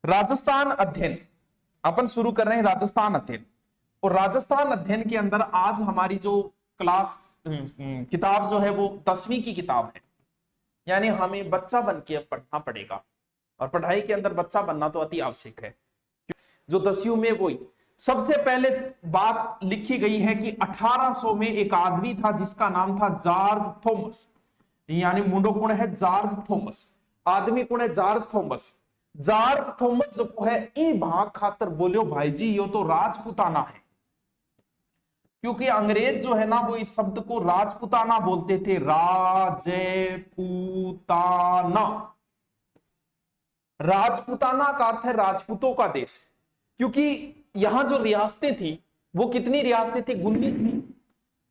राजस्थान अध्ययन अपन शुरू कर रहे हैं। राजस्थान अध्ययन, और राजस्थान अध्ययन के अंदर आज हमारी जो क्लास किताब जो है वो 10वीं की किताब है। यानी हमें बच्चा बन के अब पढ़ना पड़ेगा, और पढ़ाई के अंदर बच्चा बनना तो अति आवश्यक है। जो 10वीं में वही सबसे पहले बात लिखी गई है कि 1800 में एक आदमी था जिसका नाम था जॉर्ज थॉमस। यानी मुंडो कौन है? George Thomas. आदमी कौन है? George Thomas. जॉर्ज थॉमस जो है ई भाग खातर बोलियो भाई जी यो तो राजपुताना है, क्योंकि अंग्रेज जो है ना वो इस शब्द को राजपुताना बोलते थे। राजपुताना, राजपुताना का अर्थ है राजपूतों का देश। क्योंकि यहां जो रियासतें थी वो कितनी रियासतें थी? 19 थी।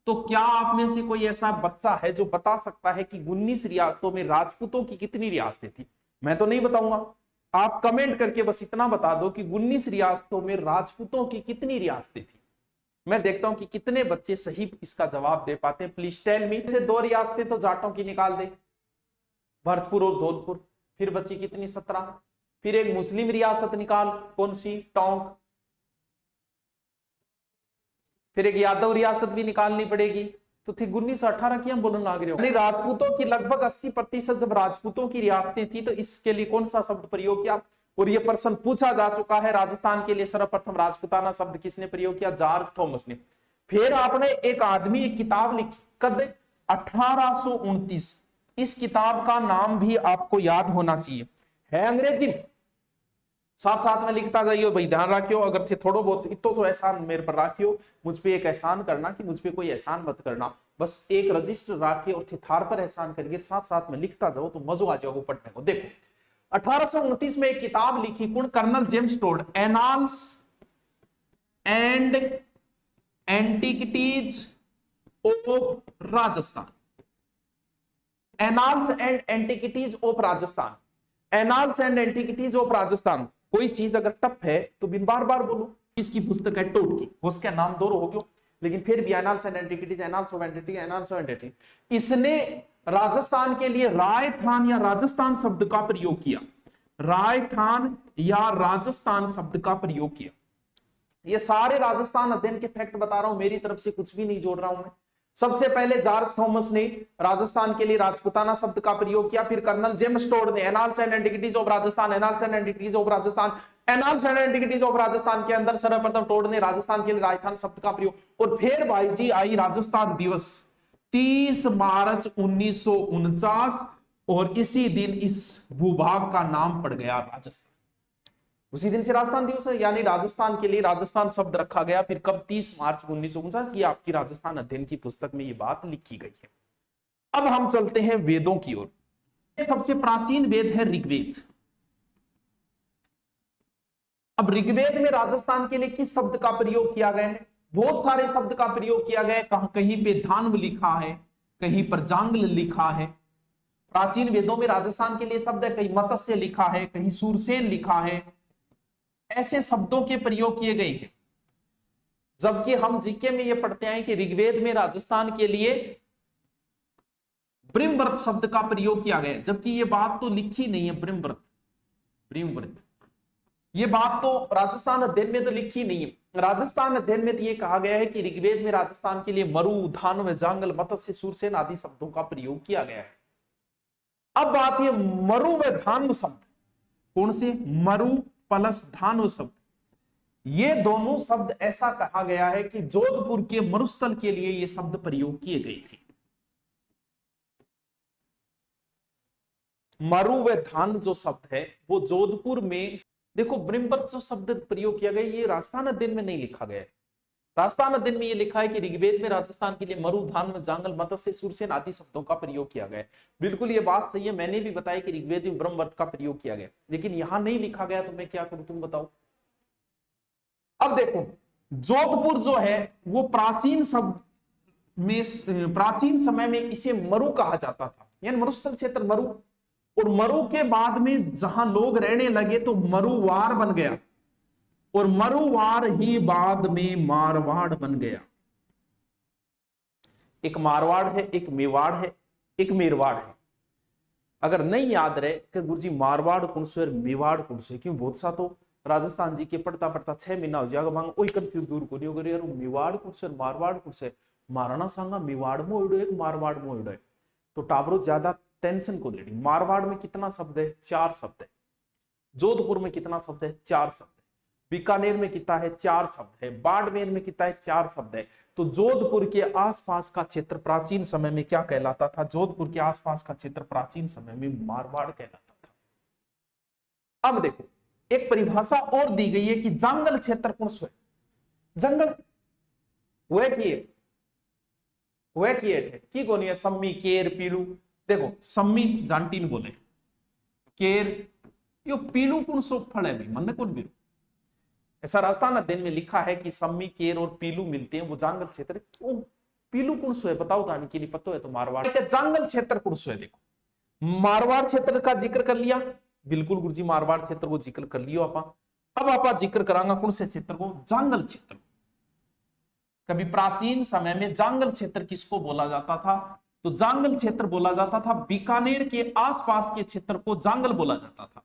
तो क्या आप में से कोई ऐसा बच्चा है जो बता सकता है कि 19 रियासतों में राजपूतों की कितनी रियासतें थी? मैं तो नहीं बताऊंगा, आप कमेंट करके बस इतना बता दो कि 19 रियासतों में राजपूतों की कितनी रियासतें थी। मैं देखता हूं कि कितने बच्चे सही इसका जवाब दे पाते हैं। Please tell me. से 2 रियासतें तो जाटों की निकाल दे, भरतपुर और धौलपुर। फिर बची कितनी? 17। फिर एक मुस्लिम रियासत निकाल, कौन सी? टोंक। फिर एक यादव रियासत भी निकालनी पड़ेगी, तो थी 19। 18 की हम बोलने लग रहे हो। राजपूतों की लगभग 80% जब राजपूतों की रियासतें थी तो इसके लिए कौन सा शब्द प्रयोग किया? और यह प्रश्न पूछा जा चुका है। राजस्थान के लिए सर्वप्रथम राजपुताना शब्द किसने प्रयोग किया? जॉर्ज थॉमस ने। फिर आपने एक आदमी एक किताब लिखी, कद 1829। इस किताब का नाम भी आपको याद होना चाहिए, है अंग्रेजी में। साथ साथ में लिखता जाइए भाई, ध्यान रखियो। अगर थे थोड़ा बहुत इतो तो एहसान मेरे पर रखियो, मुझ पे एक एहसान करना कि मुझ पे कोई एहसान मत करना। बस एक रजिस्टर रखिए और थार पर एहसान करिए, साथ साथ में लिखता जाओ तो मजो आ जाओगे पढ़ने को। देखो 1829 में एक किताब लिखी कौन? Colonel James Tod, annals and antiquities of Rajasthan. Annals and antiquities of Rajasthan. Annals and antiquities of Rajasthan. कोई चीज अगर टफ है तो बिन बार बार बोलो। इसकी पुस्तक है टोड की, उसका नाम दो हो गया, लेकिन फिर भी annals and antiquities, annals of entity, annals of entity. इसने राजस्थान के लिए रायथान या राजस्थान शब्द का प्रयोग किया। रायथान या राजस्थान शब्द का प्रयोग किया। ये सारे राजस्थान अध्ययन के फैक्ट बता रहा हूं, मेरी तरफ से कुछ भी नहीं जोड़ रहा हूं मैं। सबसे पहले जॉर्ज थॉमस ने राजस्थान के लिए राजपुताना शब्द का प्रयोग किया। फिर कर्नल जेम्स टोड ने annals and antiquities of Rajasthan, annals and antiquities of Rajasthan, annals and antiquities of Rajasthan के अंदर सर्वप्रथम टोड ने राजस्थान के लिए राजस्थान शब्द का प्रयोग। और फिर भाई जी आई राजस्थान दिवस 30 मार्च 1949, और इसी दिन इस भूभाग का नाम पड़ गया राजस्थान। उसी दिन से राजस्थान दिवस है, यानी राजस्थान के लिए राजस्थान शब्द रखा गया। फिर कब? 30 मार्च 1949। ये आपकी राजस्थान अध्ययन की पुस्तक में ये बात लिखी गई है। अब हम चलते हैं वेदों की ओर। सबसे प्राचीन वेद है ऋग्वेद। अब ऋग्वेद में राजस्थान के लिए किस शब्द का प्रयोग किया गया है? बहुत सारे शब्द का प्रयोग किया गया है। कहीं पे धान्व लिखा है, कहीं पर जांगल लिखा है। प्राचीन वेदों में राजस्थान के लिए शब्द है, कहीं मत्स्य लिखा है, कहीं सूरसेन लिखा है। ऐसे शब्दों के प्रयोग किए गए हैं। जबकि हम जीके में यह पढ़ते हैं कि ऋग्वेद में राजस्थान के लिए ब्रिमव्रत शब्द का प्रयोग किया गया है, जबकि यह बात तो लिखी नहीं है। ब्रिमव्रत यह बात तो राजस्थान अध्ययन में तो लिखी नहीं है। राजस्थान अध्ययन में तो यह कहा गया है कि ऋग्वेद में राजस्थान के लिए मरु, धान्व, जांगल, मत्स्य, सूरसेन आदि शब्दों का प्रयोग किया गया है। अब बात है मरु व धान्व शब्द। कौन से? मरु प्लस धान्व शब्द। ये दोनों शब्द ऐसा कहा गया है कि जोधपुर के मरुस्थल के लिए ये शब्द प्रयोग किए गए थे। मरु व धान्व जो शब्द है वो जोधपुर में। देखो ब्रिमव्रत जो शब्द प्रयोग किया गया ये राजस्थान अध्ययन में नहीं लिखा गया है। राजस्थान अध्ययन में ये लिखा है कि ऋग्वेद में राजस्थान के लिए मरु, धान्व, जांगल, मत्स्य, सूरसेन आदि शब्दों का प्रयोग किया गया है। बिल्कुल ये बात सही है। मैंने भी बताया कि ऋग्वेद में ब्रह्मवर्त का प्रयोग किया गया, लेकिन यहां नहीं लिखा गया, तो मैं क्या करूं तुम बताओ। अब देखो जोधपुर जो है वो प्राचीन शब्द में, प्राचीन समय में इसे मरु कहा जाता था, यानी मरुस्थल क्षेत्र मरु। और मरु के बाद में जहां लोग रहने लगे तो मरुवार बन गया, और मरुवार ही बाद में मारवाड़ बन गया। एक मारवाड़ है, एक मेवाड़ है, एक मेरवाड़ है। अगर नहीं याद रहे कि गुरुजी मारवाड़ कौन से और मेवाड़ कौन से, क्यों बहुत सा तो राजस्थान जी के पढ़ता पढ़ता 6 महीना हो जाएगा, वहां वही कंफ्यूज दूर को नहीं यार मेवाड़ कौन से और मारवाड़ कौन से, महाराणा सांगा मेवाड़ में उड़ो एक मारवाड़ में उड़ो। तो टाबरो ज्यादा टेंशन को लेनी। मारवाड़ में कितना शब्द है? 4 शब्द है। जोधपुर में कितना शब्द है? 4 शब्द है। बीकानेर में कितना है? 4 शब्द है। बाड़मेर में कितना है? 4 शब्द है। तो जोधपुर के आसपास का क्षेत्र प्राचीन समय में क्या कहलाता था? जोधपुर के आसपास का क्षेत्र प्राचीन समय में मारवाड़ कहलाता था। अब देखो एक परिभाषा और दी गई है कि जंगल क्षेत्र कौन सा है? जंगल वह की कोनी है? सम्मी, केर, पीलू। देखो सम्मी जानटीन बोले, केर यो पीलू कौन सो फल है भी मन कौन भी। ऐसा राजस्थान अध्ययन में लिखा है कि सम्मी, केर और पीलू मिलते हैं, वो जंगल क्षेत्र। वो पीलू कौन सो है बताओ तानी के लिए पता है तो मारवाड़ के जंगल क्षेत्र कौन सो है। देखो मारवाड़ क्षेत्र का जिक्र कर लिया, बिल्कुल गुरुजी मारवाड़ क्षेत्र को जिक्र कर लियो आपा। अब आपा जिक्र करांगा कौन से क्षेत्र को? जंगल क्षेत्र। कभी प्राचीन समय में जंगल क्षेत्र किसको बोला जाता था? तो जंगल क्षेत्र बोला जाता था बीकानेर के आसपास के क्षेत्र को जंगल बोला जाता था।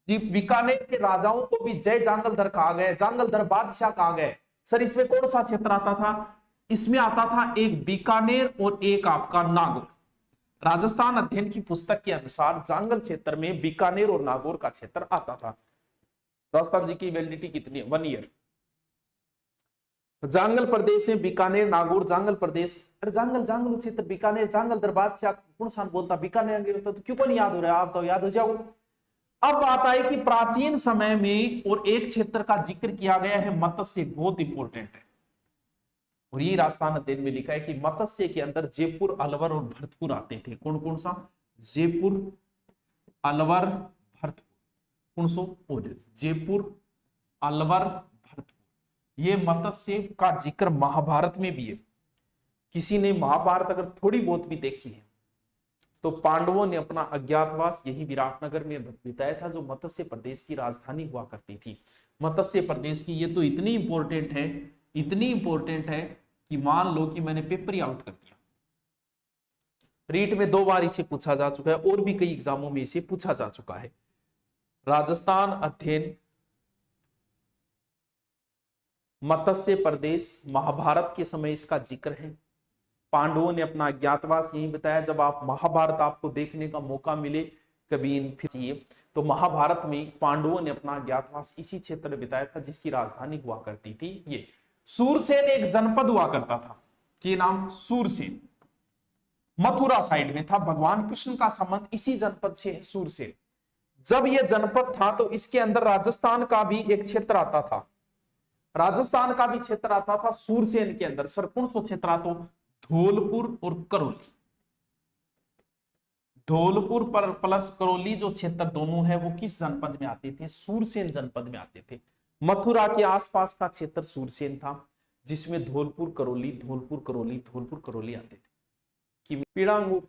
जी बीकानेर के राजाओं को भी जय जांगलधर कहा गया, जांगलधर बादशाह कहा गया। सर इसमें कौन सा क्षेत्र आता था? इसमें आता था एक बीकानेर और एक आपका नागौर। राजस्थान अध्ययन की पुस्तक के अनुसार जंगल क्षेत्र में बीकानेर और नागौर का क्षेत्र आता था। राजस्थान जी की वैलिडिटी कितनी है? 1 ईयर। जांगल प्रदेश में बीकानेर, नागौर, जांगल प्रदेश। अरे जांगल क्षेत्र बीकानेर, जांगलधर बादशाह कौन सा बोलता? बीकानेर तो क्यों को नहीं याद हो रहा? आप तो याद हो जाओ। अब आता है कि प्राचीन समय में और एक क्षेत्र का जिक्र किया गया है मत्स्य, बहुत इंपॉर्टेंट है। और ये राजस्थान अध्ययन में लिखा है कि मत्स्य के अंदर जयपुर, अलवर और भरतपुर आते थे। कौन कौन सा? जयपुर, अलवर, भरतपुर। कौन सो? जयपुर, अलवर, भरतपुर। ये मत्स्य का जिक्र महाभारत में भी है। किसी ने महाभारत अगर थोड़ी बहुत भी देखी है तो पांडवों ने अपना अज्ञातवास यही विराटनगर में बिताया था, जो मत्स्य प्रदेश की राजधानी हुआ करती थी। मत्स्य प्रदेश की ये तो इतनी इंपॉर्टेंट है, इतनी इंपॉर्टेंट है कि मान लो कि मैंने पेपर ही आउट कर दिया। रीट में 2 बार इसे पूछा जा चुका है और भी कई एग्जामों में इसे पूछा जा चुका है। राजस्थान अध्ययन मत्स्य प्रदेश, महाभारत के समय इसका जिक्र है। पांडवों ने अपना अज्ञातवास यही बताया। जब आप महाभारत आपको देखने का मौका मिले कभी फिर तो महाभारत में पांडवों ने अपना अज्ञातवास इसी क्षेत्र में बिताया था, जिसकी राजधानी हुआ करती थी ये सूरसेन। एक जनपद हुआ करता था, के नाम सूरसेन, मथुरा साइड में था। भगवान कृष्ण का संबंध इसी जनपद से है, सूरसेन। जब यह जनपद था तो इसके अंदर राजस्थान का भी एक क्षेत्र आता था, राजस्थान का भी क्षेत्र आता था सूरसेन के अंदर। सर कौन सा क्षेत्र आता? धौलपुर और करौली। धौलपुर पर प्लस करौली जो क्षेत्र दोनों है वो किस जनपद में आते थे? सूरसेन जनपद में आते थे। मथुरा के आसपास का क्षेत्र सूरसेन था, जिसमें धौलपुर करौली, धौलपुर करौली, धौलपुर करौली आते थे। पीड़ांगूर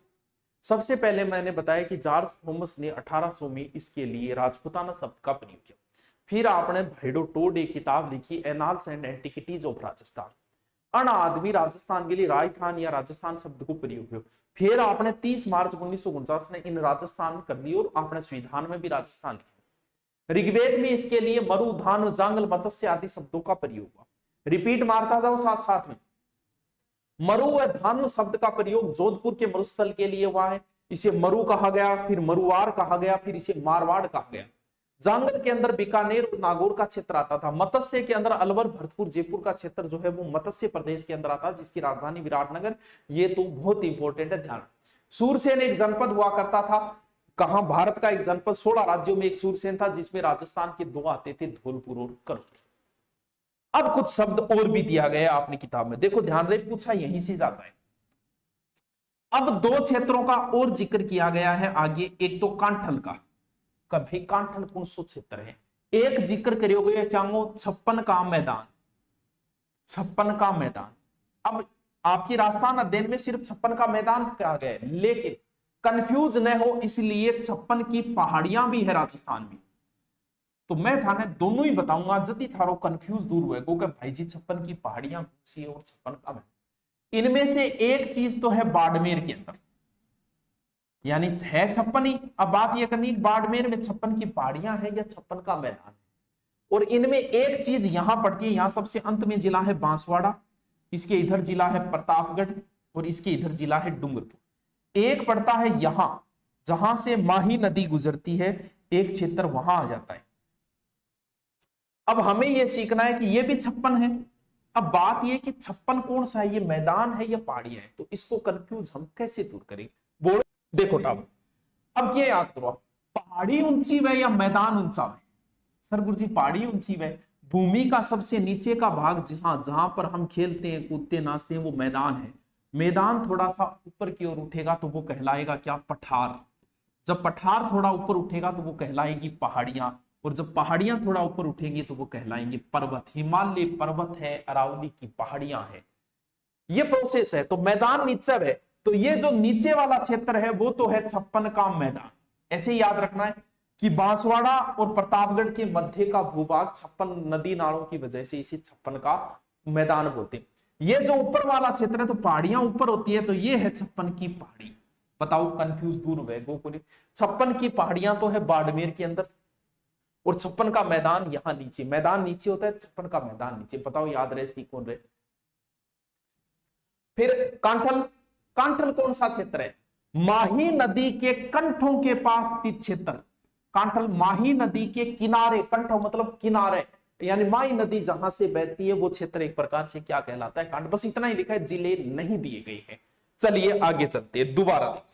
सबसे पहले मैंने बताया कि जॉर्ज थॉमस ने 1800 में इसके लिए राजपुताना शब्द का प्रयोग किया। फिर आपने भाइडो टोड एक किताब लिखी, annals and antiquities of Rajasthan. अन आदमी राजस्थान के लिए राजस्थान या राजस्थान शब्द को प्रयोग किया। फिर आपने 30 मार्च 1949 में इन राजस्थान कर दी और आपने संविधान में भी राजस्थान किया। ऋग्वेद में इसके लिए मरु, धान, जांगल, मत्स्य आदि शब्दों का प्रयोग हुआ। रिपीट मारता जाओ साथ साथ में। मरु व धानु शब्द का प्रयोग जोधपुर के मरुस्थल के लिए हुआ है, इसे मरु कहा गया, फिर मरुवार कहा गया, फिर इसे मारवाड़ कहा गया। जांगल के अंदर बीकानेर और नागौर का क्षेत्र आता था। मत्स्य के अंदर अलवर, भरतपुर, जयपुर का क्षेत्र जो है वो मत्स्य प्रदेश के अंदर आता है, जिसकी राजधानी विराटनगर। ये तो बहुत इंपॉर्टेंट है, ध्यान। सूरसेन एक जनपद हुआ करता था। कहां? भारत का एक जनपद, 16 राज्यों में एक सूरसेन था, जिसमें राजस्थान के 2 आते थे, धौलपुर और करौली। अब कुछ शब्द और भी दिया गया आपने किताब में, देखो ध्यान रहे, पूछा यहीं से जाता है। अब 2 क्षेत्रों का और जिक्र किया गया है आगे। एक तो कांठल का, भाई कांठल कौन सा क्षेत्र है? एक जिक्र करोगे चाहो 56 का मैदान, 56 का मैदान। अब आपकी राजस्थान अध्ययन में सिर्फ 56 का मैदान कहा गया है, लेकिन कंफ्यूज न हो इसलिए 56 की पहाड़ियां भी है राजस्थान में। तो मैं थाने दोनों ही बताऊंगा, जति थारो कंफ्यूज दूर हुए को भाई जी 56 की पहाड़ियां सी और 56 का। इनमें से एक चीज तो है बाड़मेर के अंदर, यानी है 56 ही। अब बात यह करनी बाड़मेर में 56 की पहाड़ियां हैं या 56 का मैदान है। और इनमें एक चीज यहां पड़ती है, यहां सबसे अंत में जिला है बांसवाड़ा, इसके इधर जिला है प्रतापगढ़ और इसके इधर जिला है डूंगरपुर। एक पड़ता है यहां जहां से माही नदी गुजरती है, एक क्षेत्र वहां आ जाता है। अब हमें यह सीखना है कि ये भी 56 है। अब बात यह कि 56 कौन सा है, ये मैदान है या पहाड़ियां है, तो इसको कंफ्यूज हम कैसे दूर करें। बोलो देखो टाब, अब ये याद करो, पहाड़ी ऊंची वे या मैदान ऊंचा वे। सर गुरुजी पहाड़ी ऊंची वे, भूमि का सबसे नीचे का भाग जहां पर हम खेलते हैं कूदते नाचते हैं वो मैदान है। मैदान थोड़ा सा ऊपर की ओर उठेगा तो वो कहलाएगा क्या, पठार। जब पठार थोड़ा ऊपर उठेगा तो वो कहलाएगी पहाड़ियां, और जब पहाड़ियां थोड़ा ऊपर उठेंगी तो वो कहलाएंगे पर्वत। हिमालय पर्वत है, अरावली की पहाड़ियां है, ये प्रोसेस है। तो मैदान नीचे है, तो ये जो नीचे वाला क्षेत्र है वो तो है 56 का मैदान। ऐसे याद रखना है कि बांसवाड़ा और प्रतापगढ़ के मध्य का भूभाग 56 नदी नालों की वजह से इसे 56 का मैदान बोलते हैं। ये जो ऊपर वाला क्षेत्र है तो पहाड़ियां ऊपर होती है, तो ये है 56 की पहाड़ी। बताओ कंफ्यूज दूर हुए गोकुल। 56 की पहाड़ियां तो है बाड़मेर के अंदर, और 56 का मैदान यहां नीचे। मैदान नीचे होता है, 56 का मैदान नीचे। बताओ याद रहे सी कौन रहे। फिर कांठल, कांठल कौन सा क्षेत्र है, माही नदी के कंठों के पास स्थित क्षेत्र। कांठल माही नदी के किनारे, कंठ मतलब किनारे, यानी माही नदी जहां से बहती है वो क्षेत्र एक प्रकार से क्या कहलाता है, कांठ। बस इतना ही लिखा है, जिले नहीं दिए गए हैं। चलिए आगे चलते हैं। दोबारा देखो,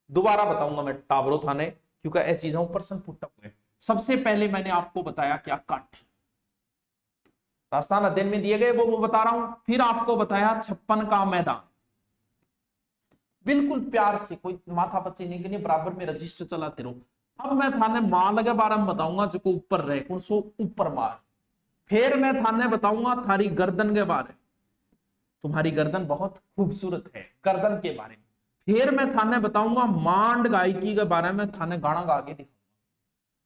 दोबारा बताऊंगा मैं टावरों थाने, क्योंकि ये चीजों प्रश्न पुट हुए। सबसे पहले मैंने आपको बताया क्या, कांठ। राजस्थान अध्ययन में दिए गए वो बता रहा हूं। फिर आपको बताया 56 का मैदान, बिल्कुल प्यार से, कोई माथा पच्ची नहीं करनी, बराबर में रजिस्टर चलाते रहो। अब मैं थाने माल के बारे में बताऊंगा जो ऊपर रहे, कौन सो ऊपर मार। फिर मैं थाने बताऊंगा थारी गर्दन के बारे, तुम्हारी गर्दन बहुत खूबसूरत है, गर्दन के बारे में। फिर मैं थाने बताऊंगा मांड गायकी के बारे में, थाने गाना गा के दिखाऊंगा।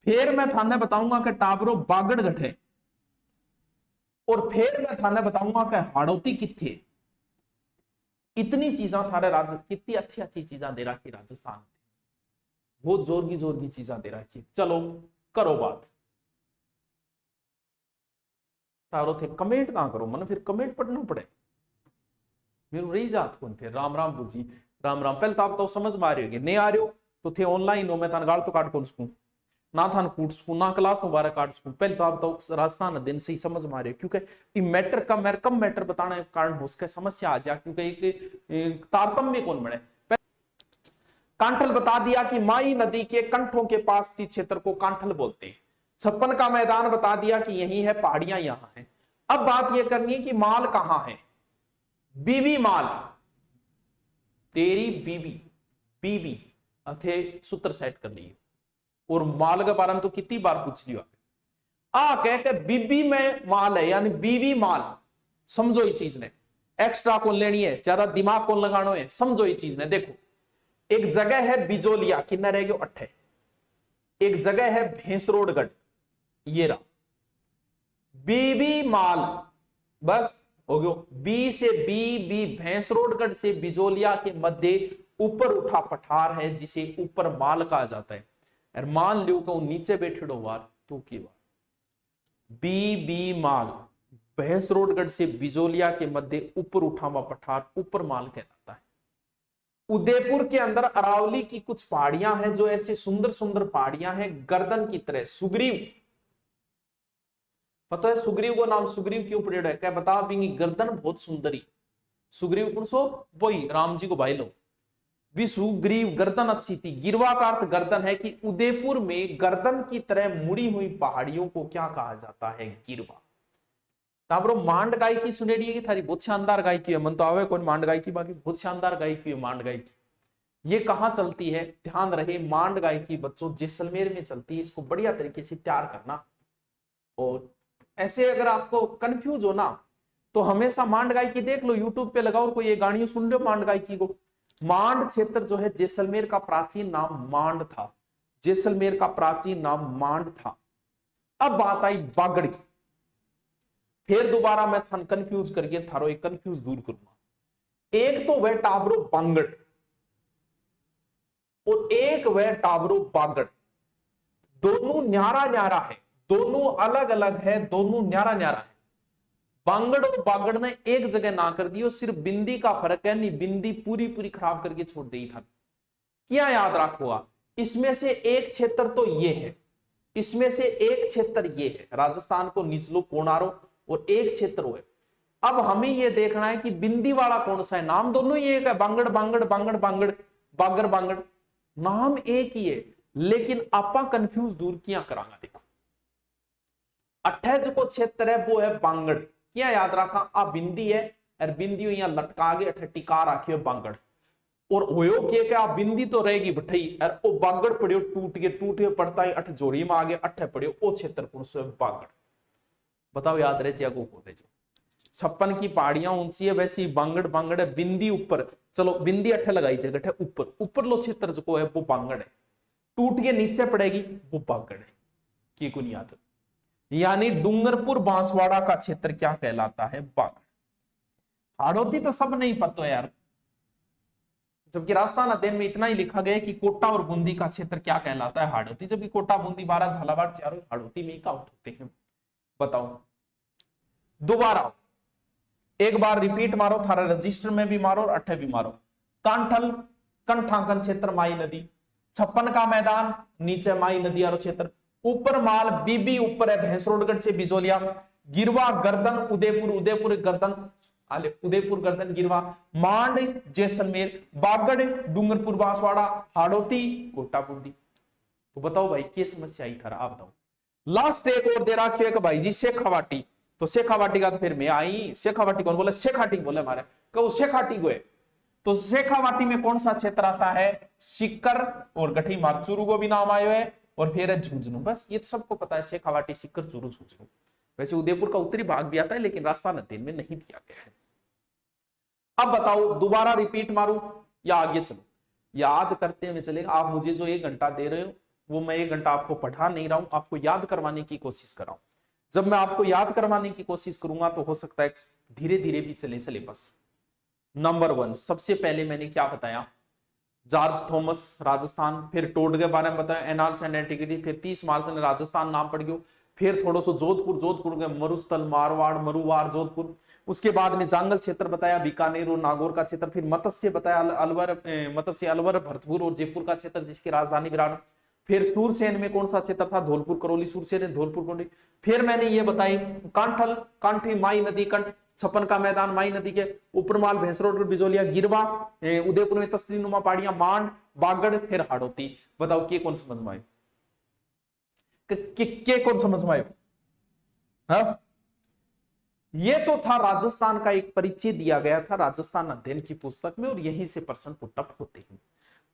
फिर मैं थाने बताऊंगा कि टाबरो बागड़ गठे, और फिर मैं थाने बताऊंगा कि हाड़ौती किथे। इतनी चीजा थारे राज्य, कितनी अच्छी अच्छी चीजा दे रखी राजस्थान, बहुत जोर की चीजा दे रखी। चलो करो बात, तारो थे कमेंट ना करो, मन फिर कमेंट पढ़ना पड़े, मेरे रही जात कौन। फिर राम राम गुरुजी, राम राम। पहले तो आप तो समझ में आ रही होगी, नहीं आ रही हो तो थे ऑनलाइन हो, मैं थान गाल तो काट कौन सकूं ना, थान कूट सकूं ना, क्लास हो बारह काट सकूं। पहले तो आप तो राजस्थान दिन से ही समझ में आ रही हो, क्योंकि मैटर कम मैटर बताने के कारण उसके समस्या आ जाए, क्योंकि एक तारतम्य कौन बने। कांठल बता दिया कि माई नदी के कंठों के पास स्थित क्षेत्र को कांठल बोलते हैं। 56 का मैदान बता दिया कि यही है, पहाड़ियां यहां हैं। अब बात यह करनी है कि माल कहां है। बीबी माल, तेरी बीबी, बीबी अथे सूत्र सेट कर लिए। और माल के बारे में तो कितनी बार पूछ लियो आ कहते बीबी में माल है, यानी बीवी माल। समझो ये चीज ने, एक्स्ट्रा कौन लेनी है, ज्यादा दिमाग कौन लगाना है, समझो ये चीज ने। देखो एक जगह है बिजोलिया, कितना रह गयो 8। एक जगह है भैंसरोडगढ़, ये रहा बीबी माल, बस हो गयो। बी से बी भैंसरोडगढ़ से बिजोलिया के मध्य ऊपर उठा पठार है जिसे ऊपर माल कहा जाता है। और मान लियो कि नीचे बैठे वार तो की बात, बी माल भैंसरोडगढ़ से बिजोलिया के मध्य ऊपर उठा हुआ पठार ऊपर माल कहलाता है। उदयपुर के अंदर अरावली की कुछ पहाड़ियां हैं जो ऐसे सुंदर सुंदर पहाड़ियां हैं, गर्दन की तरह। सुग्रीव, पता है सुग्रीव को नाम सुग्रीव क्यों पड़ेगा है, क्या बता भी गर्दन बहुत सुंदरी। सुग्रीव कौन सो, वही राम जी को भाई लो। भी सुग्रीव गर्दन अच्छी थी। गिरवा का अर्थ गर्दन है कि उदयपुर में गर्दन की तरह मुड़ी हुई पहाड़ियों को क्या कहा जाता है, गिरवा। ताबरो मांड गायकी सुनेड़ी है कि थारी बहुत शानदार गायकी है, मन तो आवे कौन मांड गायकी, बाकी बहुत शानदार गायकी है मांड गायकी। ये कहां चलती है, ध्यान रहे, मांड गायकी बच्चों जैसलमेर में चलती है। इसको बढ़िया तरीके से तैयार करना। और ऐसे अगर आपको कंफ्यूज हो ना तो हमेशा मांड गायकी देख लो, यूट्यूब पे लगाओ, कोई ये गाड़ियों सुन लो मांड गायकी को। मांड क्षेत्र जो है जैसलमेर का प्राचीन नाम मांड था, जैसलमेर का प्राचीन नाम मांड था। अब बात आई बागड़ की। फिर दोबारा मैं थान कंफ्यूज करके थारो एक कंफ्यूज दूर करूंगा। एक तो वह टाबरो बांगड़, और एक वह टाबरो बागड़, दोनों न्यारा न्यारा है, दोनों अलग अलग है, दोनों न्यारा न्यारा है। बांगड़ और बागड़ ने एक जगह ना कर दी, और सिर्फ बिंदी का फर्क है, नहीं बिंदी पूरी पूरी खराब करके छोड़ दी था। क्या याद रखोगा, इसमें से एक क्षेत्र तो ये है, इसमें से एक क्षेत्र ये है, राजस्थान को निचलो कोणारो, और एक क्षेत्र है। अब हमें यह देखना है कि बिंदी वाला कौन सा है, नाम दोनों ही एक है, बांगड़ बांगड़ बांगड़ बांगड़ बागर बांगड़, नाम एक ही है, लेकिन आपा कंफ्यूज दूर किया करांगा। देखो अट्ठाईस को क्षेत्र है वो है बांगड़, क्या याद रखा, आ बिंदी है और बिंदी यहां लटका के अठ टिका रखी है बांगड़, और होयो के आ बिंदी तो रहेगी बठई और ओ बांगड़ पड़ियो टूट के पड़ता ही अठ जोड़ी में आगे अठ पड़ियो ओ क्षेत्र कौन सा बांगड़। बताओ याद रहे चिया को बोले जो 56 की पहाड़ियां ऊंची है, वैसी बांगड़ बांगड़ है, बिंदी ऊपर, चलो बिंदी अठे लगाई जगह ऊपर, ऊपर लो क्षेत्र जो है वो बांगड़ है, टूट के नीचे पड़ेगी वो बांगड़ है की को नहीं याद। यानी डूंगरपुर बांसवाड़ा का क्षेत्र क्या कहलाता है, बांगड़। हाड़ौती तो सब नहीं पता है यार, जबकि राजस्थान अध्ययन में इतना ही लिखा गया कि कोटा और बूंदी का क्षेत्र क्या कहलाता है, हाड़ौती, जबकि कोटा बूंदी बारा झालावाड़ चारों हाड़ौती में ही काउंट होते हैं। बताओ दोबारा एक बार रिपीट मारो, थारा रजिस्टर में भी मारो और अट्ठे भी मारो। कांठल कंठांकन क्षेत्र माई नदी, 56 का मैदान नीचे माई नदी आरो क्षेत्र, ऊपर माल बीबी ऊपर है भैंसरोडगढ़ से बिजोलिया, गिरवा गर्दन उदयपुर, उदयपुर गर्दन आले उदयपुर गर्दन गिरवा, मांड जैसलमेर, बागड़ डूंगरपुर बांसवाड़ा, हाड़ौती कोटा बूंदी। तो बताओ भाई क्या समस्या आई थारा, आप बताओ। लास्ट एक और दे रखी है भाई जी शेखावाटी, तो शेखावाटी का तो फिर मैं आई, शेखावाटी कौन बोले, शेखाटी बोले हमारे, कहो शेखाटी को है। तो शेखावाटी में कौन सा क्षेत्र आता है, सिक्कर और गठी मार, चूरू को भी नाम आयो है, और फिर है झुंझुनू। बस ये तो सबको पता है, शेखावाटी सिक्कर चूरू झुंझुनू। वैसे उदयपुर का उत्तरी भाग भी आता है, लेकिन राजस्थान अध्ययन में नहीं दिया गया है। अब बताओ दोबारा रिपीट मारू या आगे चलो, याद करते हुए चलेगा। आप मुझे जो 1 घंटा दे रहे हो वो मैं 1 घंटा आपको पढ़ा नहीं रहा हूं, आपको याद करवाने की कोशिश कर रहा हूं। जब मैं आपको याद करवाने की कोशिश करूंगा तो हो सकता है धीरे धीरे भी चले सिलेबस। नंबर 1 सबसे पहले मैंने क्या बताया, जॉर्ज थॉमस राजस्थान, फिर टोड के बारे में बताया, एनाल्स एंड एंटिक्विटी, फिर 30 मार्च ने राजस्थान नाम पड़ गया, फिर थोड़ा सा जोधपुर के मरुस्थल मारवाड़ मरुवार जोधपुर, उसके बाद में जांगल क्षेत्र बताया, बीकानेर और नागौर का क्षेत्र, फिर मत्स्य बताया, मत्स्य अलवर भरतपुर और जयपुर का क्षेत्र जिसकी राजधानी विराट, फिर सूरसेन में कौन सा क्षेत्र था, धौलपुर करौली, सूरसेन धौलपुर करौली, फिर मैंने ये बताई कांठल कांठी माई नदी कंठ, 56 का मैदान माई नदी के उपरमाल भैंसरोड बिजोलिया, गिरवा उदयपुर में तस्ली नुमा पहाड़ियां, मांड बागड़, फिर हाड़ौती। बताओ के कौन समझ में आए, के कौन समझ में आए। हाँ ये तो था राजस्थान का एक परिचय दिया गया था राजस्थान अध्ययन की पुस्तक में, और यहीं से प्रश्न पुटअप होते हैं।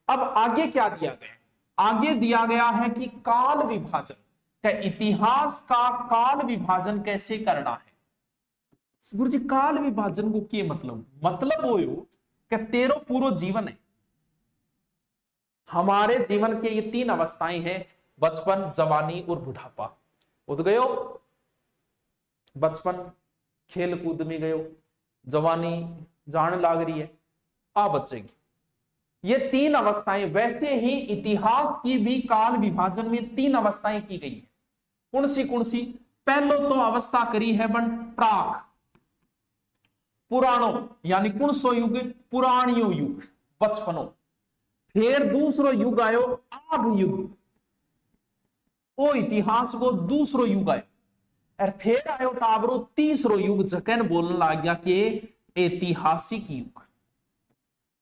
अब आगे क्या दिया गया है, आगे दिया गया है कि काल विभाजन, इतिहास का काल विभाजन कैसे करना है। गुरु जी काल विभाजन को क्या मतलब हो कि तेरो पूरा जीवन है, हमारे जीवन के ये 3 अवस्थाएं हैं, बचपन जवानी और बुढ़ापा। उठ गयो बचपन खेल कूद में गयो, जवानी जान लाग रही है, आ बचेगी, ये 3 अवस्थाएं। वैसे ही इतिहास की भी काल विभाजन में 3 अवस्थाएं की गई है। कौन सी पहलो तो अवस्था करी है बन प्राक पुराणो, यानी कौन सो युग, पुराणियो युग बचपनो। फिर दूसरो युग आयो आग युग, ओ इतिहास को दूसरो युग आयो, और फिर आयो टाबरो तीसरो युग, जकन बोलने लग गया कि ऐतिहासिक युग।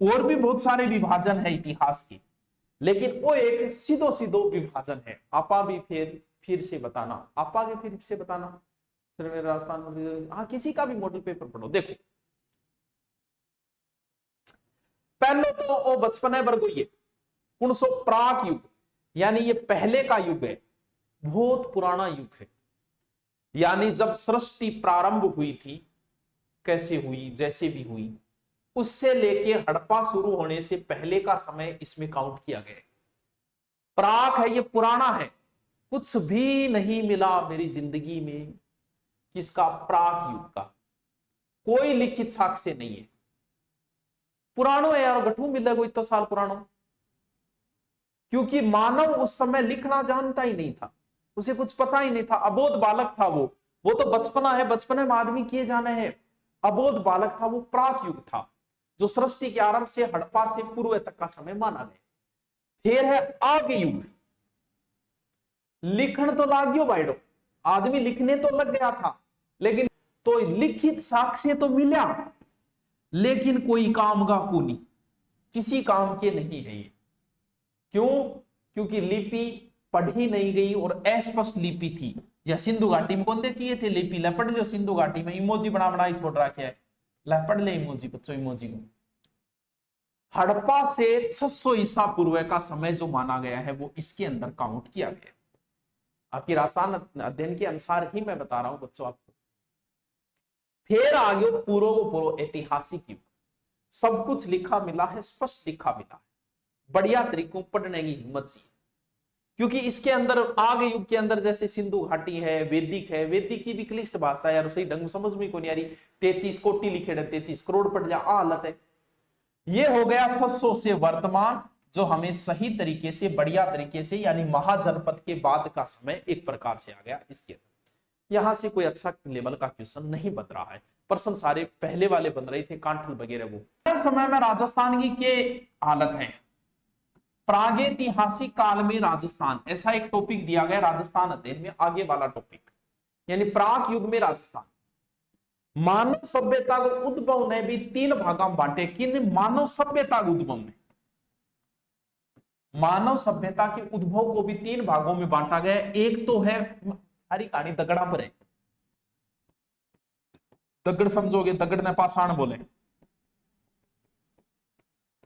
और भी बहुत सारे विभाजन है इतिहास के, लेकिन वो एक सीधो विभाजन है। आपा भी फिर से बताना, आपा के फिर से बताना, सर मेरे राजस्थान में हाँ किसी का भी मॉडल पेपर पढ़ो। देखो पहले तो वो बचपन है वर्गो, ये कौन सो प्राक युग, यानी ये पहले का युग है, बहुत पुराना युग है। यानी जब सृष्टि प्रारंभ हुई थी, कैसे हुई, जैसे भी हुई, उससे लेके हड़प्पा शुरू होने से पहले का समय इसमें काउंट किया गया। प्राक है, ये पुराना है, कुछ भी नहीं मिला मेरी जिंदगी में किसका, प्राक युग का, कोई लिखित साक्ष्य नहीं है। पुरानो है यार, गठू मिलेगा इतना साल पुरानो, क्योंकि मानव उस समय लिखना जानता ही नहीं था, उसे कुछ पता ही नहीं था, अबोध बालक था वो तो बचपना है, बचपने में आदमी किए जाने हैं, अबोध बालक था वो। प्राक युग था जो सृष्टि के आरंभ से हड़प्पा से पूर्व तक का समय माना गया। फिर है आगे युग, लिखण तो लाग्यो बाइडो, आदमी लिखने तो लग गया था, लेकिन तो लिखित साक्ष्य तो मिला, लेकिन कोई काम का कोनी, किसी काम के नहीं है ये। क्यों? क्योंकि लिपि पढ़ी नहीं गई और अस्पष्ट लिपि थी। या सिंधु घाटी में कौन दे किए थे लिपि, ला पढ़ लो सिंधु घाटी में, इमोजी बना बना ही छोड़ रखे है, ला पढ़ ले इमोजी बच्चों, इमोजी को। हड़प्पा से 600 ईसा पूर्व का समय जो माना गया है वो इसके अंदर काउंट किया गया। आपकी राजस्थान अध्ययन के अनुसार ही मैं बता रहा हूं बच्चों आपको। फिर आगे पूर्व ऐतिहासिक युग, सब कुछ लिखा मिला है, स्पष्ट लिखा मिला है, बढ़िया तरीकों पढ़ने की हिम्मत चाहिए। क्योंकि इसके अंदर आगे युग के अंदर जैसे सिंधु घाटी है, वैदिक है, वैदिक की भी क्लिष्ट भाषा है यार, सही ढंग समझ में को नहीं आ रही, 33 कोटि लिखे 33 करोड़ पढ़ जा, हालत है। ये हो गया 600 से वर्तमान, जो हमें सही तरीके से बढ़िया तरीके से यानी महाजनपद के बाद का समय एक प्रकार से आ गया इसके अंदर। यहां से कोई अच्छा लेवल का क्वेश्चन नहीं बन रहा है, प्रश्न सारे पहले वाले बन रहे थे, कांठल वगैरह। वो समय में राजस्थान की के हालत है, प्रागैतिहासिक काल में राजस्थान, ऐसा एक टॉपिक दिया गया राजस्थान अध्ययन में, आगे वाला टॉपिक, यानी प्राक युग में राजस्थान। मानव सभ्यता के उद्भव ने भी 3 भागों में बांटे। किन? मानव सभ्यता के उद्भव ने, मानव सभ्यता के उद्भव को भी 3 भागों में बांटा गया। एक तो है, सारी कहानी दगड़ा पर है, दगड़ समझोगे, दगड़ ने पाषाण बोले,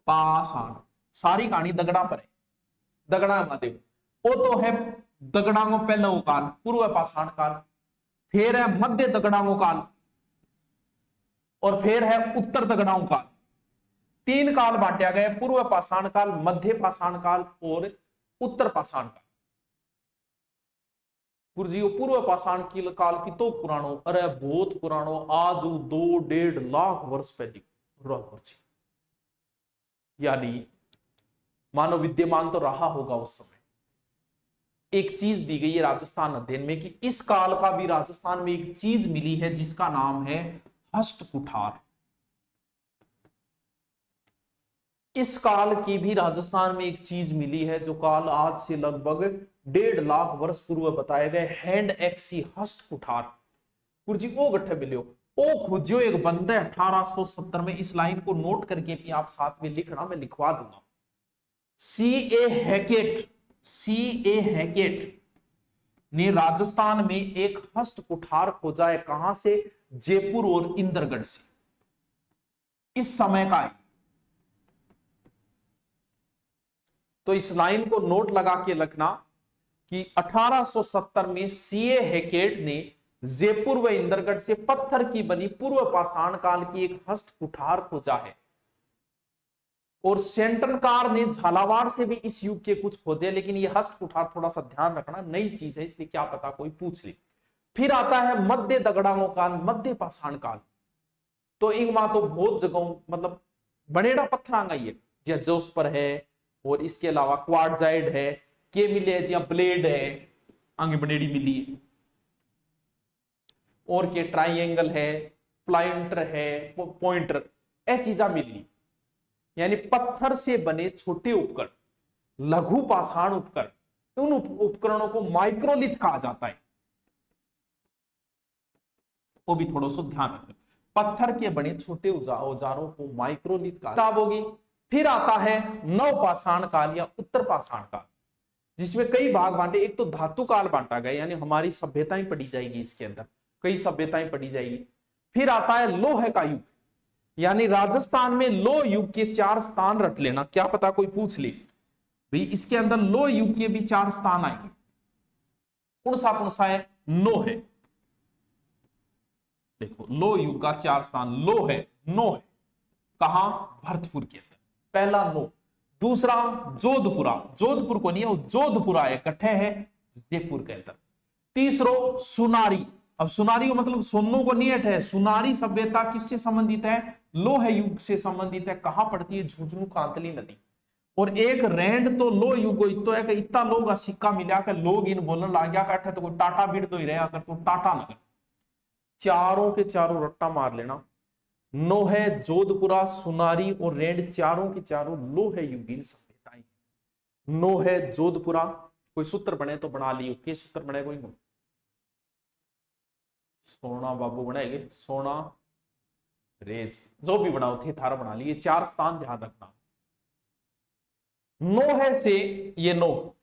पाषाण, सारी कहानी दगड़ा पर है, दगड़ा महादेव। वो तो है दगड़ांगो पहला काल, पूर्व पाषाण काल, फिर है मध्य दगड़ांगो काल, और फिर है उत्तर दगड़ांगो काल। 3 काल बांटा गया, पूर्व पाषाण काल, मध्य पाषाण काल और उत्तर पाषाण काल। गुरुजी पूर्व पाषाण काल की तो पुराणो, अरे बहुत पुराणो, आज 2-1.5 लाख वर्ष पहले, यानी मानव विद्यमान तो रहा होगा उस समय। एक चीज दी गई है राजस्थान अध्ययन में कि इस काल का भी राजस्थान में एक चीज मिली है जिसका नाम है हस्त कुठार। इस काल की भी राजस्थान में एक चीज मिली है जो काल आज से लगभग 1.5 लाख वर्ष पूर्व बताए गए हैंड एक्सी हस्त कुठार। गुरुजी वो गठे मिलियो, ओ खोजियो एक बंदे 1870 में। इस लाइन को नोट करके भी आप साथ में लिखना, मैं लिखवा दूंगा। C.A. हैकेट ने राजस्थान में एक हस्त कुठार खोजा है। कहां से? जयपुर और इंदरगढ़ से। इस समय का है, तो इस लाइन को नोट लगा के रखना कि 1870 में C.A. हैकेट ने जयपुर व इंदरगढ़ से पत्थर की बनी पूर्व पाषाण काल की एक हस्त कुठार खोजा है। और सेंटनकार ने झालावाड़ से भी इस युग के कुछ खोदे, लेकिन ये हस्त कुठार थोड़ा सा ध्यान रखना, नई चीज है, इसलिए क्या पता कोई पूछ ले। फिर आता है मध्य दगड़ांगो काल, मध्य पाषाण काल। तो इनमें तो बहुत जगहों मतलब बनेड़ा पत्थर आ गई है, जोस पर है, और इसके अलावा क्वार्टजाइड है, के मिले है, ब्लेड है, आगे बनेड़ी मिली है, और के ट्राइंगल है, प्लाइंटर है, पॉइंटर, ये चीजा मिली। यानी पत्थर से बने छोटे उपकरण, लघु पाषाण उपकरण, उन उपकरणों को माइक्रोलिथ कहा जाता है। वो भी थोड़ा सा ध्यान रखें, पत्थर के बने छोटे औजारों को माइक्रोलिथ कहा होगी। फिर आता है नव पाषाण काल या उत्तर पाषाण काल, जिसमें कई भाग बांटे। एक तो धातु काल बांटा गया, यानी हमारी सभ्यताएं पढ़ी जाएगी इसके अंदर, कई सभ्यताएं पढ़ी जाएगी। फिर आता है लोह का युग, यानी राजस्थान में लोह युग के 4 स्थान रट लेना, क्या पता कोई पूछ ले भाई इसके अंदर लोह युग के भी 4 स्थान आएंगे। कौन सा है? नो है। देखो लोह युग का 4 स्थान, लो है, नो है, कहां? भरतपुर के अंदर, पहला नो। दूसरा जोधपुरा, जोधपुर को नहीं है, वो जोधपुरा है, कट्ठे है जयपुर के अंदर। तीसरो सुनारी, अब सुनारी मतलब सोनू को नहीं है, सुनारी सभ्यता किससे संबंधित है? लोह युग से संबंधित है। कहां पड़ती है? झुंझुनू कांतली नदी। और एक रेंड तो लो युग तो है कि इतना लोग सिक्का मिला कर लोग इन बोलने लग गया कर तो कोई टाटा बीड़ तो ही रहा कर तो टाटा नगर। चारों के चारों रट्टा मार लेना। नो है जोधपुरा, सुनारी और रेंड चारों की चारों लो है युगीन सभ्यताएं। नो है जोधपुरा, कोई सूत्र बने तो बना लियो, के सूत्र बने कोई नहीं। सोना बाबू बनाएंगे, सोना रेज जो भी बनाओ थे थारा बना लिए। चार स्थान ध्यान रखना। नो है से ये नो,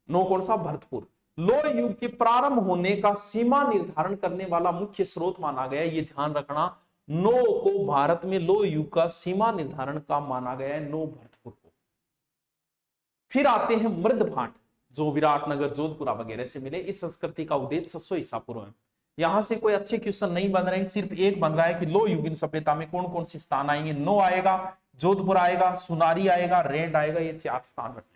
नो कौन सा? भरतपुर। लो युग के प्रारंभ होने का सीमा निर्धारण करने वाला मुख्य स्रोत माना गया, ये ध्यान रखना। नो को भारत में लो युग का सीमा निर्धारण का माना गया है, नो भरतपुर को। फिर आते हैं मृदभांड, जो विराटनगर जोधपुरा वगैरह से मिले। इस संस्कृति का उद्देश्य 600 ईसा पूर्व है। यहां से कोई अच्छे क्वेश्चन नहीं बन रहे हैं, सिर्फ एक बन रहा है कि लो युगीन सभ्यता में कौन कौन से स्थान आएंगे। नो आएगा, जोधपुर आएगा, सुनारी आएगा, रेंड आएगा, ये चार स्थान रख लेना।